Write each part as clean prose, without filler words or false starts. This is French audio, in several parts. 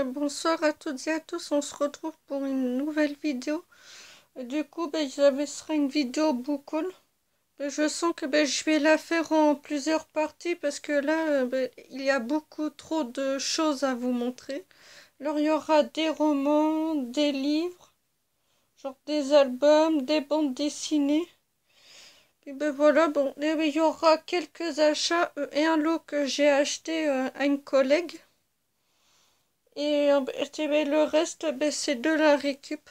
Bonsoir à toutes et à tous, on se retrouve pour une nouvelle vidéo. Du coup, ce sera une vidéo book haul. Je sens que je vais la faire en plusieurs parties parce que là, il y a beaucoup trop de choses à vous montrer. Alors, il y aura des romans, des livres, genre des albums, des bandes dessinées. Et voilà, bon, et il y aura quelques achats et un lot que j'ai acheté à une collègue. Et le reste, c'est de la récup.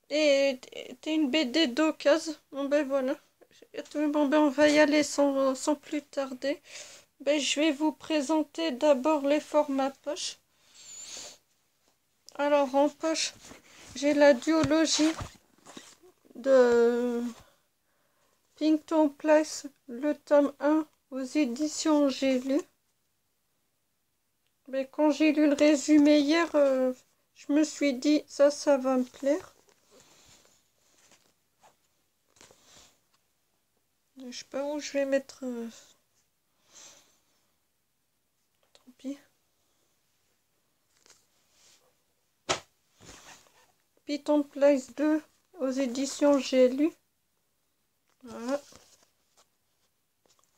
Et t'es une BD d'occasion. Bon voilà. Bon on va y aller sans plus tarder. Je vais vous présenter d'abord les formats poche. Alors en poche, j'ai la duologie de Pington Place, le tome 1 aux éditions J'ai lu. Quand j'ai lu le résumé hier, je me suis dit ça va me plaire. Je sais pas où je vais mettre. Tant pis. Python Place 2 aux éditions J'ai lu. Voilà.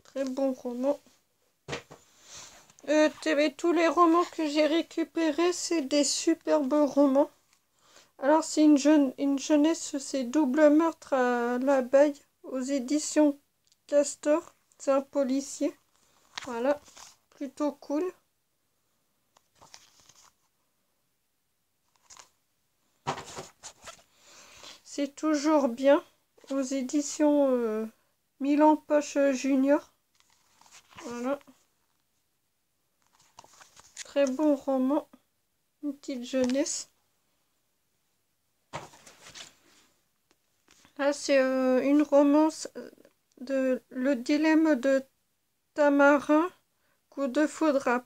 Très bon roman. Tous les romans que j'ai récupérés, c'est des superbes romans. Alors, c'est une jeunesse, c'est Double meurtre à l'abeille aux éditions Castor. C'est un policier. Voilà. Plutôt cool. C'est toujours bien aux éditions Milan Poche Junior. Voilà. Très bon roman. Une petite jeunesse. Là, c'est une romance de Le dilemme de Tamarin, coup de foudre à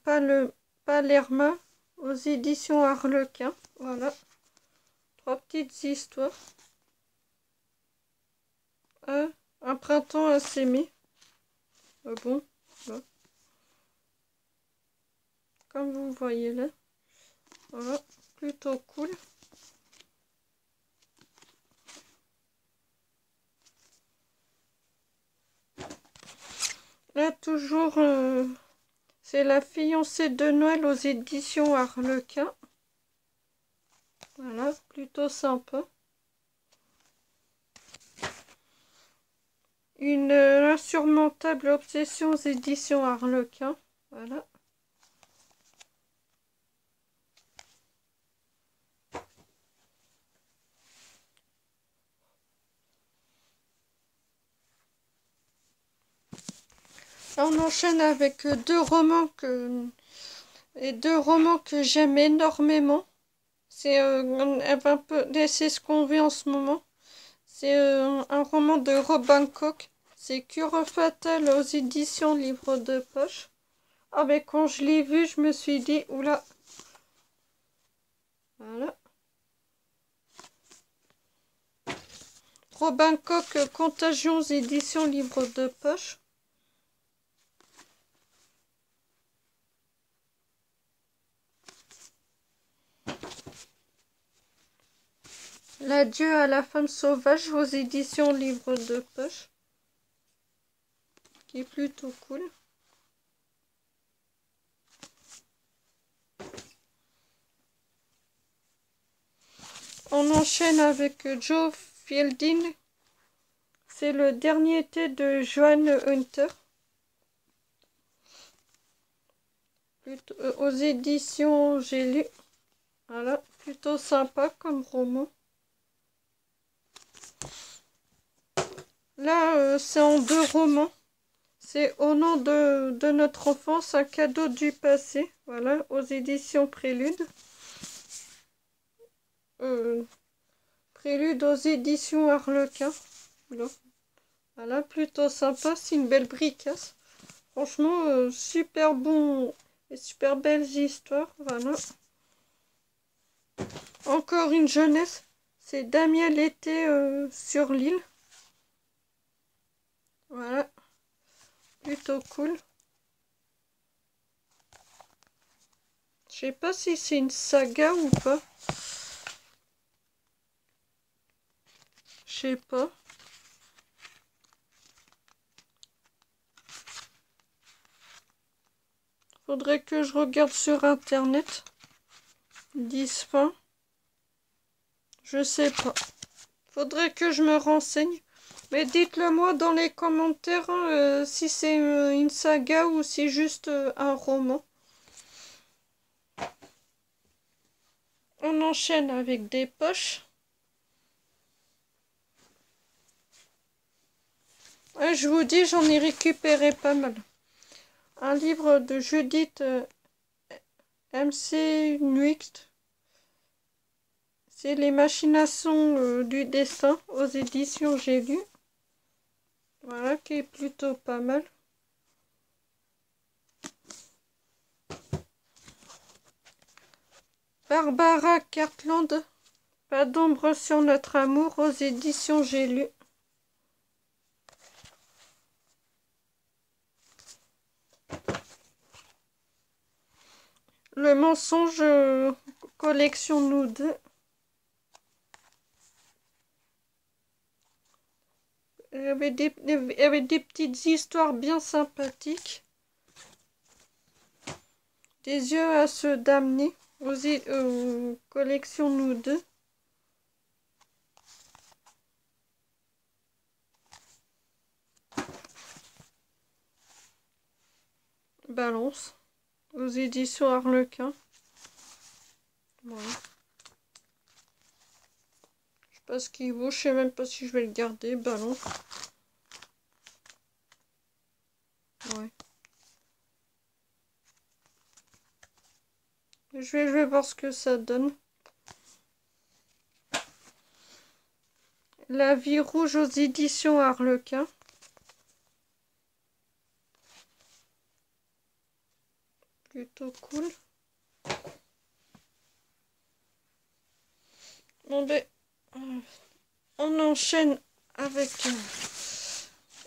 Palerme, aux éditions Harlequin. Voilà. 3 petites histoires. Un printemps à s'aimer. Bon, là. Comme vous voyez là. Voilà. Plutôt cool. Là, toujours, c'est La fiancée de Noël aux éditions Harlequin. Voilà, plutôt sympa. Une insurmontable obsession aux éditions Harlequin. Voilà. Là, on enchaîne avec deux romans que j'aime énormément. C'est c'est ce qu'on vit en ce moment. C'est un roman de Robin Koch. C'est Cure fatale aux éditions Livre de poche. Ah quand je l'ai vu, je me suis dit oula. Voilà. Robin Koch, Contagion aux éditions Livre de poche. L'adieu à la femme sauvage aux éditions Livre de poche. Qui est plutôt cool. On enchaîne avec Joe Fielding. C'est Le dernier été de Joan Hunter. Aux éditions J'ai lu. Voilà, plutôt sympa comme roman. Là, c'est en deux romans. C'est Au nom de notre enfance, un cadeau du passé. Voilà, aux éditions Prélude. Prélude aux éditions Harlequin. Voilà, plutôt sympa. C'est une belle bricasse. Franchement, super bon et super belles histoires. Voilà. Encore une jeunesse. C'est Damien l'été sur l'île. Voilà. Plutôt cool. Je Je sais pas si c'est une saga ou pas. Je sais pas. Faudrait que je regarde sur internet. 10 fins. Je sais pas. Faudrait que je me renseigne. Mais dites-le moi dans les commentaires hein, si c'est une saga ou si juste un roman. On enchaîne avec des poches. Et je vous dis, j'en ai récupéré pas mal. Un livre de Judith MC Nuixt. C'est les machinations du destin aux éditions J'ai lu. Voilà, qui est plutôt pas mal. Barbara Cartland. Pas d'ombre sur notre amour aux éditions J'ai lu. Le mensonge collection nous deux. Il y avait des petites histoires bien sympathiques. Des yeux à se damner aux collections nous deux. Balance aux éditions Harlequin. Voilà. Je sais pas ce qu'il vaut, je sais même pas si je vais le garder. Balance. Ouais. Je vais voir ce que ça donne. La vie rouge aux éditions Harlequin. Plutôt cool. Bon ben, on enchaîne avec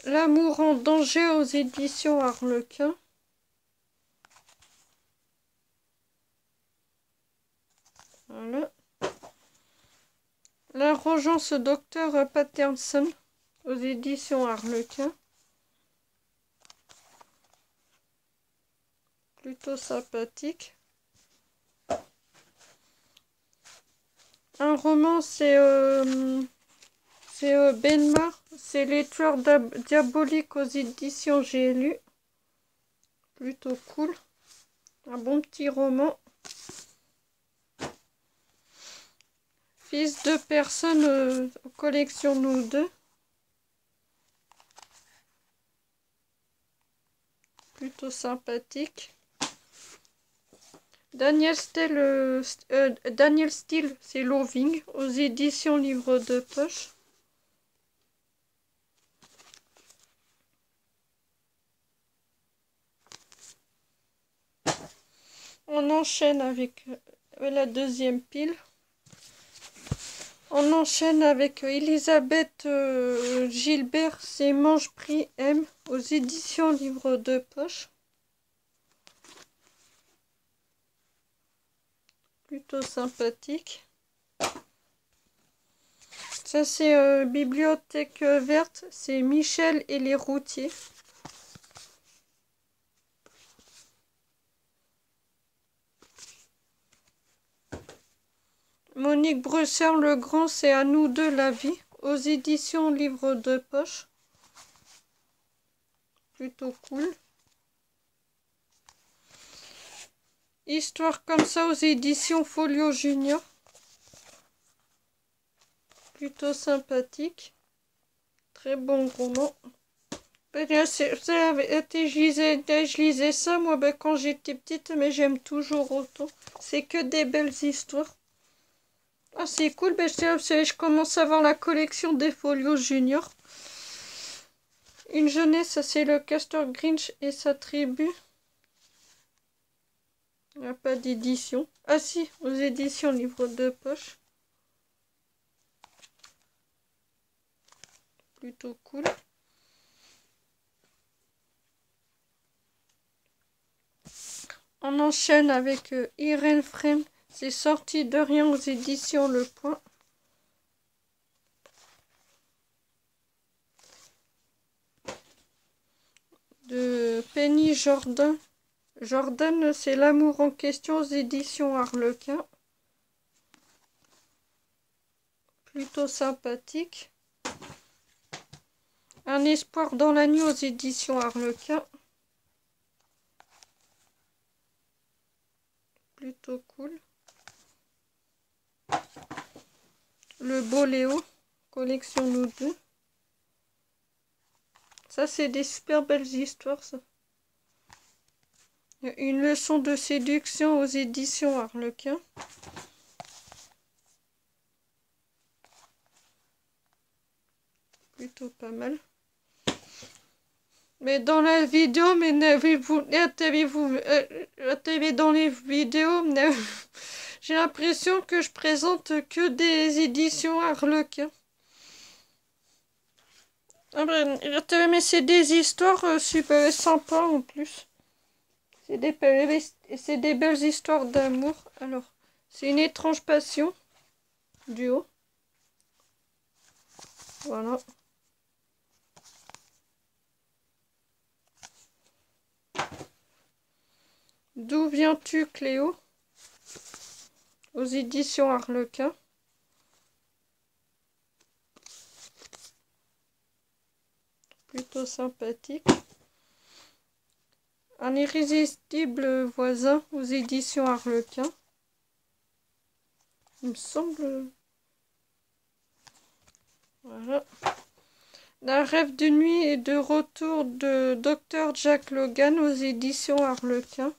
L'amour en danger aux éditions Harlequin. Voilà. La Vengeance Docteur Patterson aux éditions Harlequin. Plutôt sympathique. Un roman, c'est Benmar. C'est Les Tueurs Diaboliques aux éditions J'ai lu. Plutôt cool. Un bon petit roman. Fils de personne collection nous deux. Plutôt sympathique. Daniel Steele, c'est Loving aux éditions Livre de Poche. On enchaîne avec la deuxième pile. On enchaîne avec Elisabeth Gilbert, c'est Mange Prix M aux éditions Livre de Poche. Plutôt sympathique. Ça c'est Bibliothèque verte, c'est Michel et les routiers. Monique Brusser-Legrand, c'est À nous deux la vie, aux éditions Livre de Poche. Plutôt cool. Histoire comme ça aux éditions Folio Junior. Plutôt sympathique. Très bon roman. Je lisais ça moi quand j'étais petite, mais j'aime toujours autant. C'est que des belles histoires. Ah, c'est cool, je commence à voir la collection des Folios Junior. Une jeunesse, c'est le Castor Grinch et sa tribu. Il n'y a pas d'édition. Ah si, aux éditions Livre de Poche. Plutôt cool. On enchaîne avec Irène Frame. C'est sorti de rien aux éditions Le Point. De Penny Jordan. Jordan, c'est l'amour en question aux éditions Harlequin. Plutôt sympathique. Un espoir dans la nuit aux éditions Harlequin. Plutôt cool. Le beau Léo, collection nous deux. Ça, c'est des super belles histoires, ça. Une leçon de séduction aux éditions Harlequin. Plutôt pas mal. Mais dans la vidéo, mais n'avez-vous, dans les vidéos, j'ai l'impression que je présente que des éditions Harlequin. Ah ben, mais c'est des histoires super sympas en plus. C'est des belles histoires d'amour. Alors, c'est une étrange passion. Duo. Voilà. D'où viens-tu, Cléo? Aux éditions Harlequin. Plutôt sympathique. Un irrésistible voisin aux éditions Harlequin. Il me semble... Voilà. Un rêve de nuit et de retour de Dr. Jack Logan aux éditions Harlequin.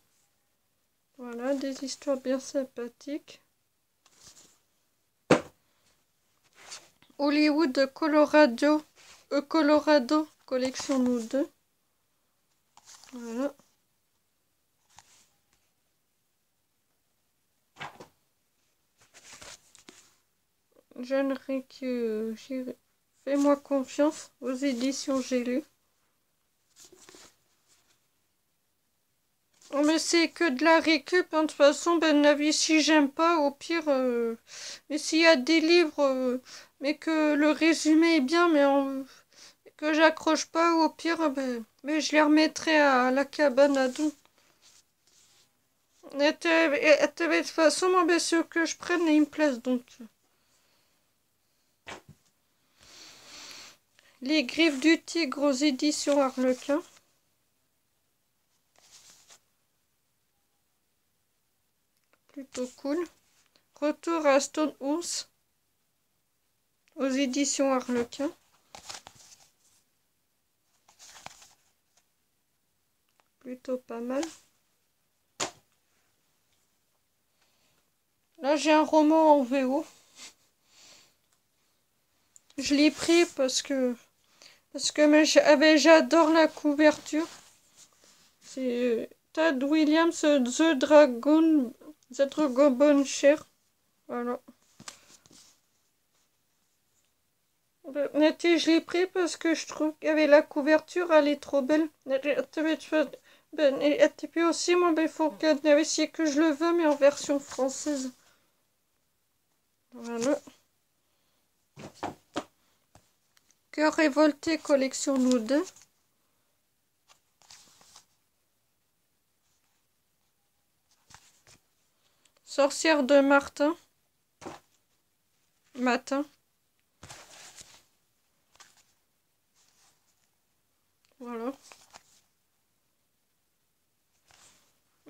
Voilà, des histoires bien sympathiques. Hollywood, Colorado, collection nous deux. Voilà. Jeune Rick, fais-moi confiance aux éditions J'ai lu. Oh, mais c'est que de la récup, hein. De toute façon, ben avis, si j'aime pas, au pire, mais s'il y a des livres, mais que le résumé est bien, mais que j'accroche pas, au pire, ben, mais je les remettrai à la cabane à dos. Et de toute façon, moi, ben, ceux que je prenne, ils me plaisent, donc. Les Griffes du Tigre aux éditions Harlequin. Plutôt cool. Retour à Stonehouse aux éditions Harlequin. Plutôt pas mal. Là, j'ai un roman en VO. Je l'ai pris parce que j'adore la couverture. C'est Tad Williams, The Dragon Bone Chair. Voilà. Je l'ai pris parce que je trouve qu'il y avait la couverture, elle est trop belle. Et puis aussi, moi, il faut que je le veux, mais en version française. Voilà. Cœur révolté, collection nous deux. Sorcière de Matin. Voilà.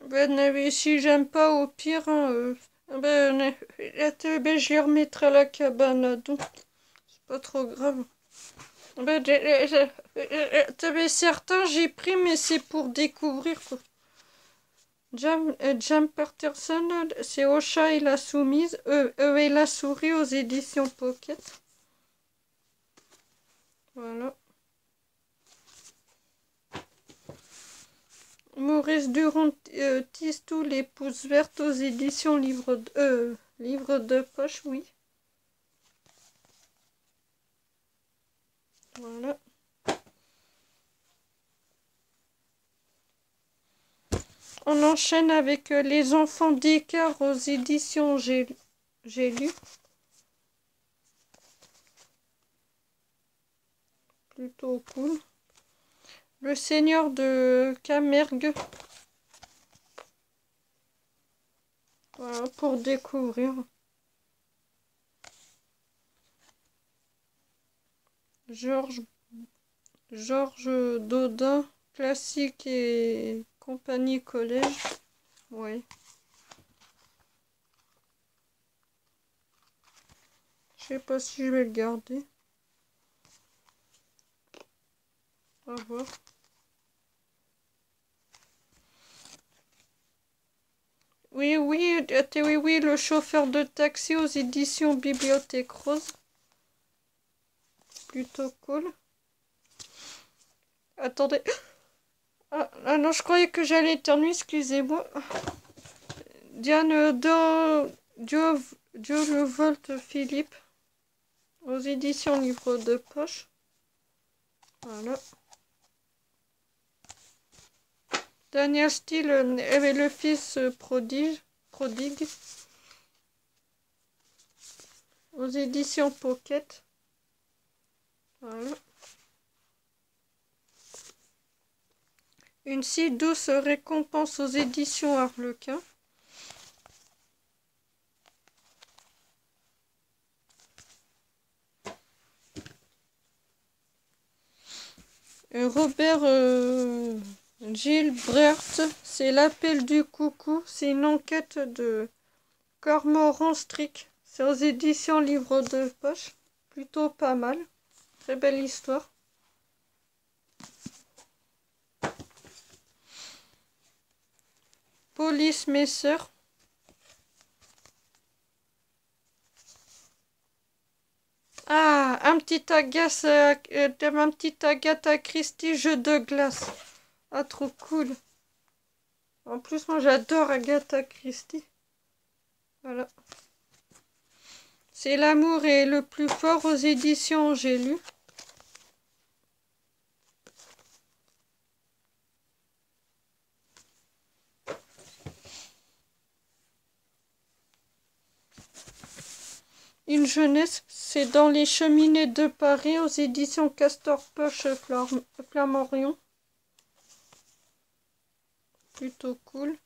Ben, si j'aime pas, au pire, hein, je les remettrai à la cabane, donc c'est pas trop grave. Ben, certains j'ai pris, mais c'est pour découvrir, quoi. Jam Patterson, c'est Au chat et la soumise, et la souris aux éditions Pocket. Voilà. Maurice Durand, Tistou, les pousses vertes aux éditions livre de poche, oui. Voilà. On enchaîne avec Les enfants d'Icare aux éditions J'ai lu. Plutôt cool. Le Seigneur de Camergue. Voilà, pour découvrir. Georges Dodin, classique et compagnie collège. Oui. Je sais pas si je vais le garder. On va voir. Oui, oui, oui, le chauffeur de taxi aux éditions Bibliothèque Rose. Plutôt cool. Attendez. Ah non, je croyais que j'allais éternuer, excusez-moi. Diane Dieu le Volte Philippe. Aux éditions Livre de Poche. Voilà. Daniel Steele et le fils prodigue. Aux éditions Pocket. Voilà. Une si douce récompense aux éditions Harlequin. Robert Gilbert, c'est l'appel du coucou. C'est une enquête de Cormoran Strick. C'est aux éditions Livre de Poche. Plutôt pas mal. Très belle histoire. Police Messer. Ah, un petit Agatha Christie, jeu de glace. Ah, trop cool. En plus, moi, j'adore Agatha Christie. Voilà. C'est l'amour est le plus fort aux éditions J'ai lu. Une jeunesse, c'est dans les cheminées de Paris aux éditions Castor Poche Flammarion. Plutôt cool.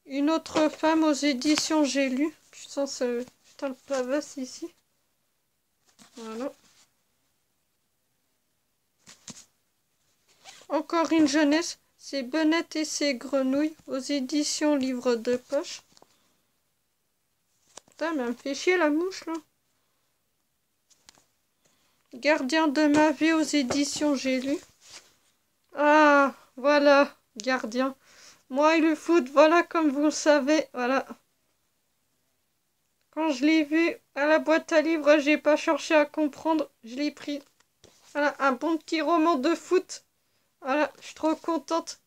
Une autre femme aux éditions J'ai lu. Putain, le pavasse ici. Voilà. Encore une jeunesse, c'est Bonnette et ses grenouilles aux éditions Livre de Poche. Putain, mais elle me fait chier la mouche là. Gardien de ma vie aux éditions J'ai lu. Ah, voilà, gardien. Moi et le foot, voilà comme vous le savez, voilà. Quand je l'ai vu à la boîte à livres, j'ai pas cherché à comprendre, je l'ai pris. Voilà, un bon petit roman de foot. Voilà, je suis trop contente.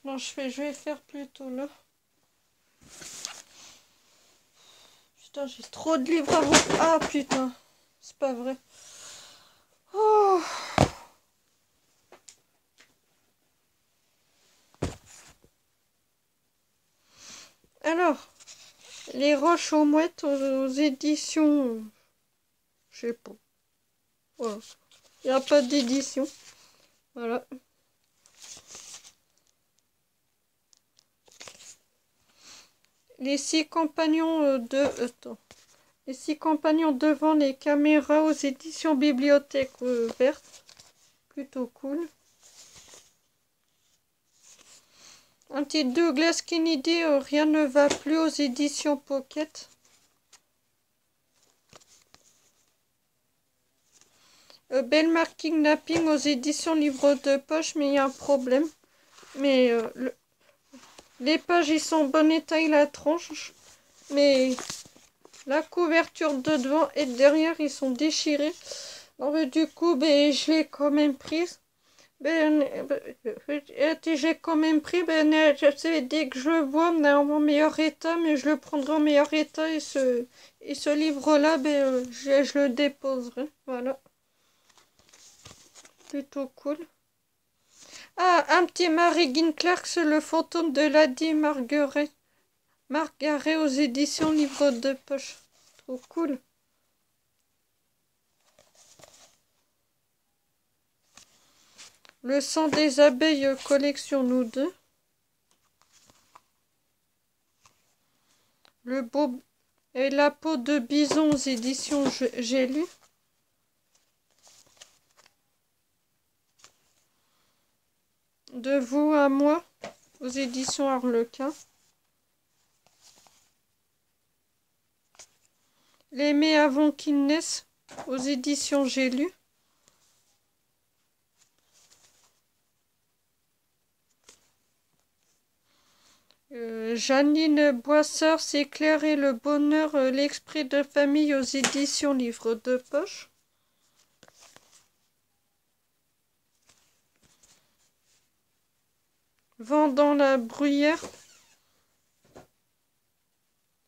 Non, je vais faire plutôt là. Putain, j'ai trop de livres à voir. Ah putain, c'est pas vrai. Oh. Alors, Les Roches aux Mouettes aux éditions... je sais pas. Voilà. Il n'y a pas d'édition. Voilà. Les 6 compagnons Les 6 compagnons devant les caméras aux éditions Bibliothèque Verte. Plutôt cool. Un petit Douglas Kennedy, Rien ne va plus aux éditions Pocket. Belmar Kidnapping aux éditions Livre de Poche, mais il y a un problème. Mais les pages ils sont en bon état, il a la tronche. Mais la couverture de devant et de derrière ils sont déchirés. Donc, du coup, je l'ai quand même prise. J'ai quand même pris, je sais, dès que je le vois en meilleur état, mais je le prendrai en meilleur état et ce livre-là, je le déposerai. Voilà. plutôt cool. Ah, un petit Mary Clark, le fantôme de Lady Margaret. Margaret aux éditions Livre de poche. Trop cool. Le sang des abeilles, collection nous deux. Le beau et la peau de bison aux éditions j'ai lu. De vous à moi aux éditions Harlequin. L'aimer avant qu'il naisse aux éditions j'ai lu. Janine Boisseur, c'est Claire et le bonheur, l'esprit de famille aux éditions Livre de poche. Vent dans la bruyère.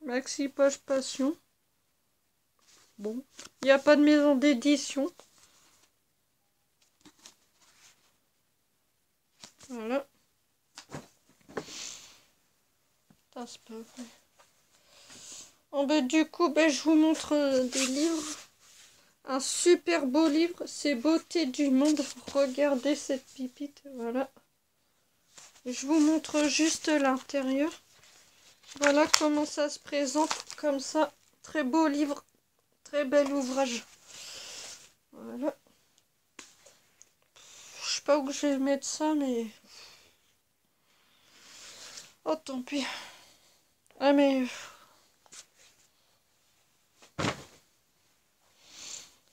Maxi Poche Passion. Bon, il n'y a pas de maison d'édition. Voilà. C'est pas vrai. Oh, ben, du coup, ben, je vous montre des livres. Un super beau livre, c'est Beauté du monde. Regardez cette pipite, voilà. Je vous montre juste l'intérieur. Voilà comment ça se présente, comme ça. Très beau livre, très bel ouvrage. Voilà. Je sais pas où je vais mettre ça, mais... Oh, tant pis. Ah, mais...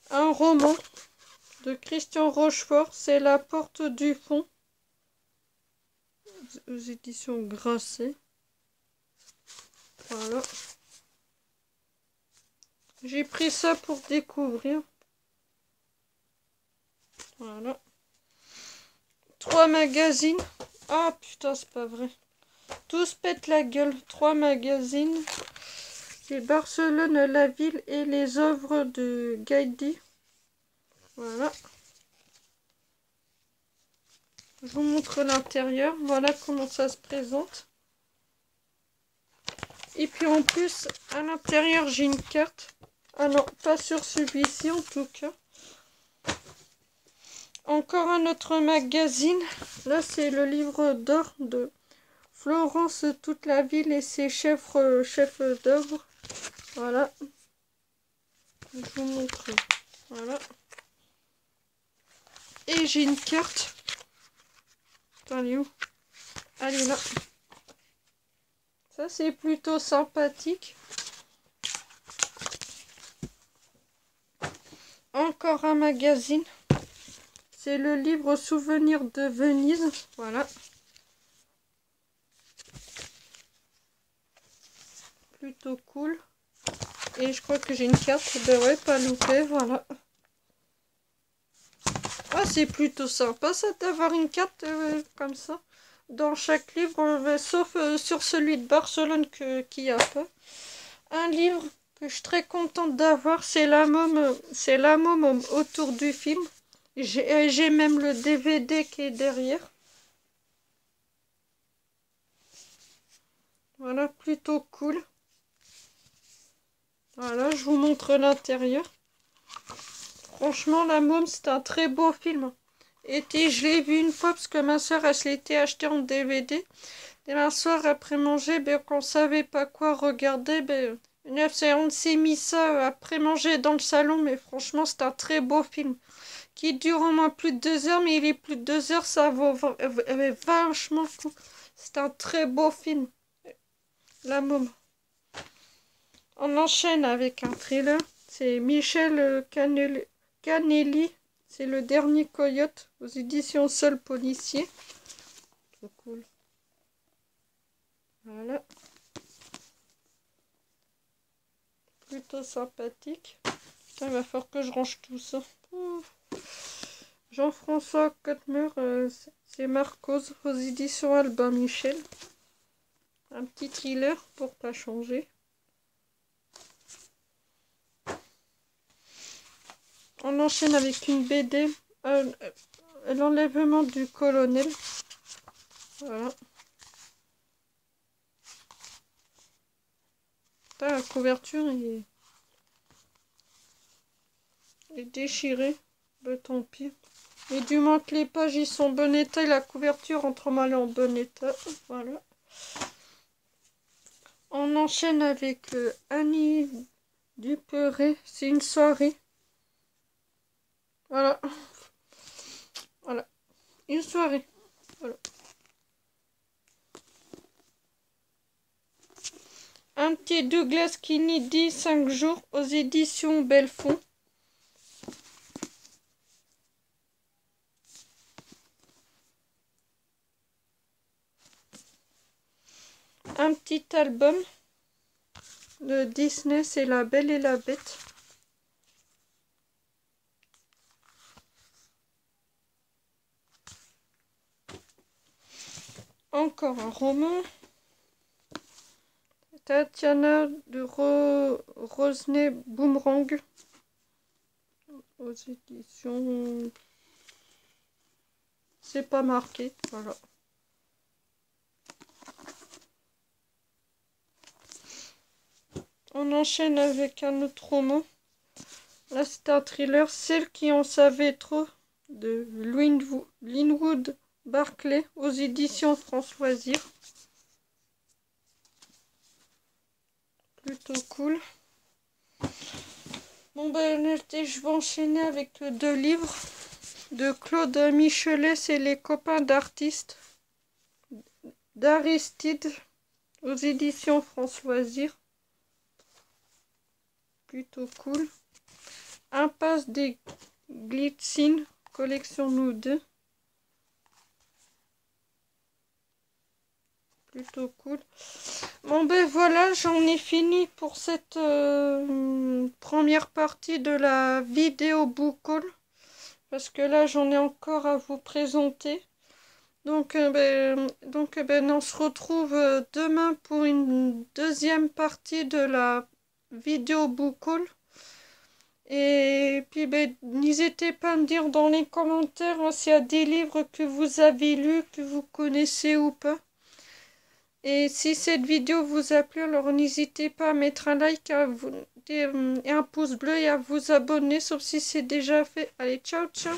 Un roman de Christian Rochefort, c'est La porte du fond. Aux éditions Grasset. Voilà. J'ai pris ça pour découvrir. Voilà. 3 magazines. Ah putain, c'est pas vrai. Tous pètent la gueule. 3 magazines. C'est Barcelone, la ville et les œuvres de Gaïdi. Voilà. Je vous montre l'intérieur. Voilà comment ça se présente. Et puis en plus, à l'intérieur, j'ai une carte. Ah non, pas sur celui-ci en tout cas. Encore un autre magazine. Là, c'est le livre d'or de Florence, toute la ville et ses chefs d'œuvre. Voilà. Je vous montre. Voilà. Et j'ai une carte. Attends, elle est où? Elle est là. Ça, c'est plutôt sympathique. Encore un magazine. C'est le livre Souvenirs de Venise. Voilà. Plutôt cool. Et je crois que j'ai une carte. Je devrais pas louper. Voilà. Ah, c'est plutôt sympa ça d'avoir une carte comme ça. Dans chaque livre, sauf sur celui de Barcelone qu'il n'y a pas. Un livre que je suis très contente d'avoir, c'est la môme autour du film. J'ai même le DVD qui est derrière. Voilà, plutôt cool. Voilà, je vous montre l'intérieur. Franchement, La Môme, c'est un très beau film. Et je l'ai vu une fois parce que ma soeur, elle se l'était acheté en DVD. Et un soir, après manger, ben, quand on savait pas quoi regarder, ben, on s'est mis ça après manger dans le salon. Mais franchement, c'est un très beau film. Qui dure au moins plus de 2 heures, mais il est plus de 2 heures, ça vaut vachement le coup. C'est un très beau film. La Môme. On enchaîne avec un thriller. C'est Michel Canelli. C'est Le Dernier Coyote aux éditions Seul Policier. Trop cool. Voilà. Plutôt sympathique. Putain, il va falloir que je range tout ça. Jean-François Cottemeur, c'est Marcos aux éditions Albin Michel. Un petit thriller pour pas changer. On enchaîne avec une BD, l'enlèvement du colonel. Voilà. La couverture est déchirée. Bah, tant pis. Mais du moins que les pages ils sont en bon état et la couverture entre mal en bon état. Voilà. On enchaîne avec Annie Duperré. C'est une soirée. Voilà. Voilà. Une soirée. Voilà. Un petit Douglas Kennedy 5 jours aux éditions Belfond. Un petit album de Disney, c'est La Belle et la Bête. Encore un roman. Tatiana de Rosnay Boomerang. Aux éditions... C'est pas marqué, voilà. On enchaîne avec un autre roman. Là, c'est un thriller. Celle qui en savait trop de Linwood Barclay aux éditions France Loisirs. Plutôt cool. Bon, ben, je vais enchaîner avec 2 livres de Claude Michelet. C'est Les copains d'artistes d'Aristide aux éditions France Loisirs. Plutôt cool. Impasse des Glitzines, collection nous deux. Plutôt cool. Bon ben voilà, j'en ai fini pour cette première partie de la vidéo book haul. Parce que là, j'en ai encore à vous présenter. Donc, on se retrouve demain pour une deuxième partie de la vidéo book haul. Et puis, n'hésitez pas à me dire dans les commentaires hein, s'il y a des livres que vous avez lus, que vous connaissez ou pas. Et si cette vidéo vous a plu, alors n'hésitez pas à mettre un like et un pouce bleu et à vous abonner, sauf si c'est déjà fait. Allez, ciao, ciao!